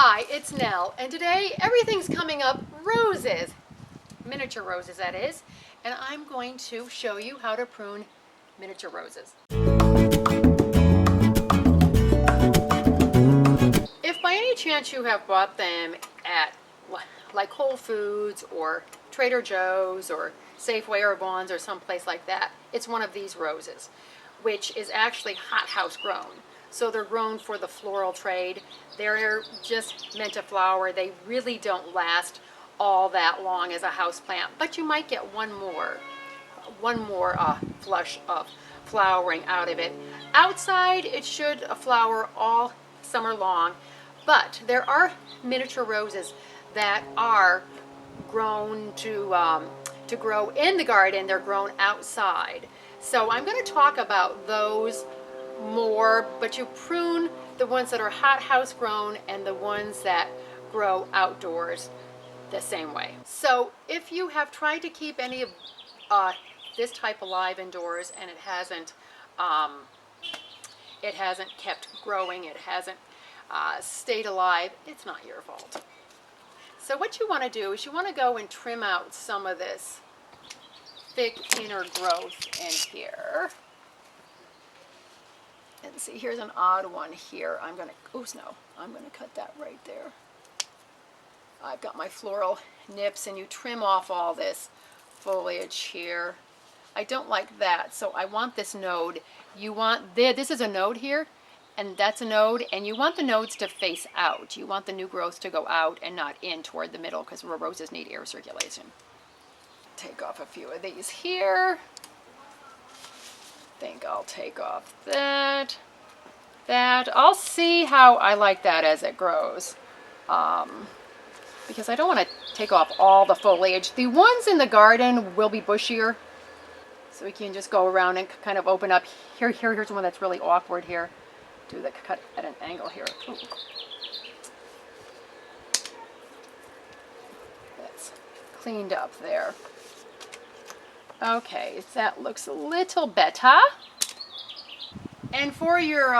Hi, it's Nell, and today everything's coming up roses, miniature roses that is, and I'm going to show you how to prune miniature roses. If by any chance you have bought them at like Whole Foods or Trader Joe's or Safeway or Vaughn's or someplace like that, it's one of these roses, which is actually hothouse grown. So they're grown for the floral trade. They're just meant to flower. They really don't last all that long as a house plant, but you might get one more flush of flowering out of it. Outside, it should flower all summer long, but there are miniature roses that are grown to grow in the garden. They're grown outside. So I'm going to talk about those more, but you prune the ones that are hothouse grown and the ones that grow outdoors the same way. So if you have tried to keep any of this type alive indoors and it hasn't kept growing, it hasn't stayed alive, it's not your fault. So what you want to do is you want to go and trim out some of this thick inner growth in here. And see, here's an odd one here. I'm going to cut that right there. I've got my floral nips, and you trim off all this foliage here. I don't like that, so I want this node. This is a node here, and that's a node, and you want the nodes to face out. You want the new growth to go out and not in toward the middle, because roses need air circulation. Take off a few of these here. I think I'll take off that. I'll see how I like that as it grows, because I don't want to take off all the foliage. The ones in the garden will be bushier, so we can just go around and kind of open up. Here's one that's really awkward here. Do the cut at an angle here. Ooh. That's cleaned up there. Okay, that looks a little better. And for your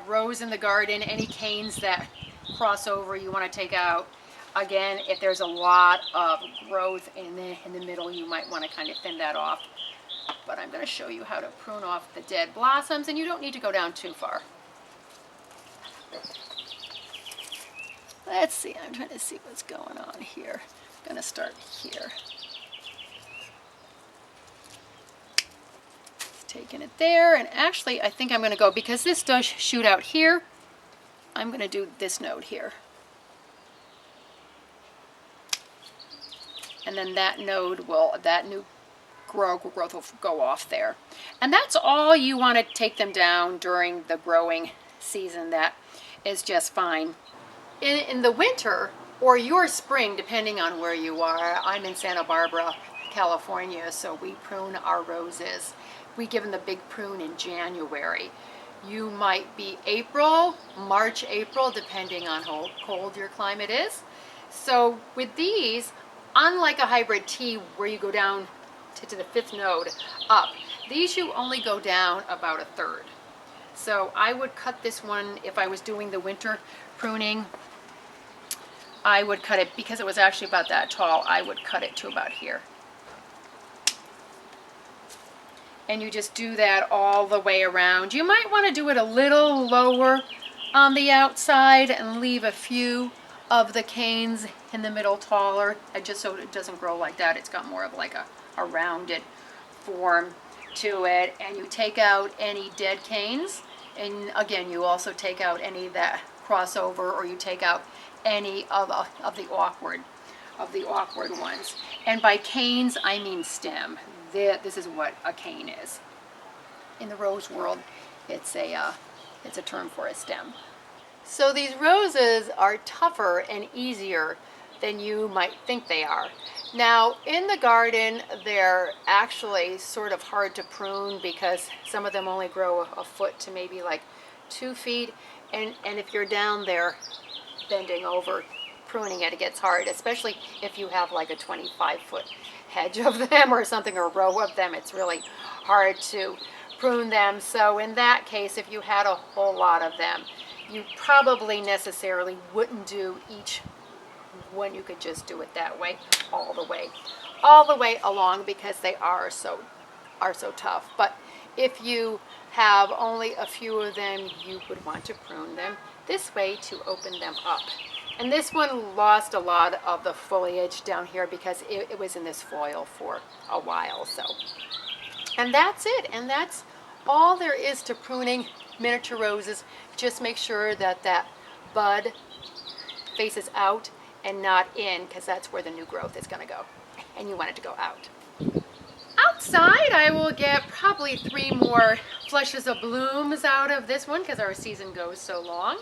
rows in the garden, any canes that cross over you want to take out. Again, if there's a lot of growth in the middle, you might want to kind of thin that off. But I'm going to show you how to prune off the dead blossoms, and you don't need to go down too far. Let's see, I'm trying to see what's going on here. I'm going to start here. Taking it there, and actually I think I'm going to go, because this does shoot out here, I'm going to do this node here. And then that node that new growth will go off there. And that's all you want to take them down during the growing season. That is just fine. In the winter or your spring, depending on where you are, I'm in Santa Barbara, California, so we prune our roses. We give them the big prune in January. You might be March, April, depending on how cold your climate is. So with these, unlike a hybrid tea where you go down to the 5th node up, these you only go down about 1/3. So I would cut this one, if I was doing the winter pruning, I would cut it, because it was actually about that tall, I would cut it to about here. And you just do that all the way around. You might want to do it a little lower on the outside and leave a few of the canes in the middle taller, just so it doesn't grow like that. It's got more of like a rounded form to it. And you take out any dead canes, and again, you also take out any that cross over, or you take out any of the awkward ones. And by canes, I mean stem. This is what a cane is. In the rose world, it's a term for a stem. So these roses are tougher and easier than you might think they are. Now, in the garden, they're actually sort of hard to prune, because some of them only grow a foot to maybe like 2 feet. And if you're down there bending over, pruning it gets hard, especially if you have like a 25-foot hedge of them or something, or a row of them. It's really hard to prune them. So in that case, if you had a whole lot of them, you probably necessarily wouldn't do each one. You could just do it that way, all the way along, because they are so tough. But if you have only a few of them, you would want to prune them this way to open them up. And this one lost a lot of the foliage down here because it was in this foil for a while. So, and that's it. And that's all there is to pruning miniature roses. Just make sure that that bud faces out and not in, because that's where the new growth is going to go. And you want it to go out. Outside, I will get probably 3 more flushes of blooms out of this one because our season goes so long.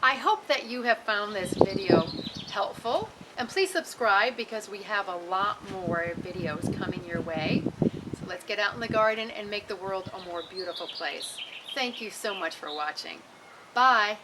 I hope that you have found this video helpful, and please subscribe because we have a lot more videos coming your way. So let's get out in the garden and make the world a more beautiful place. Thank you so much for watching. Bye.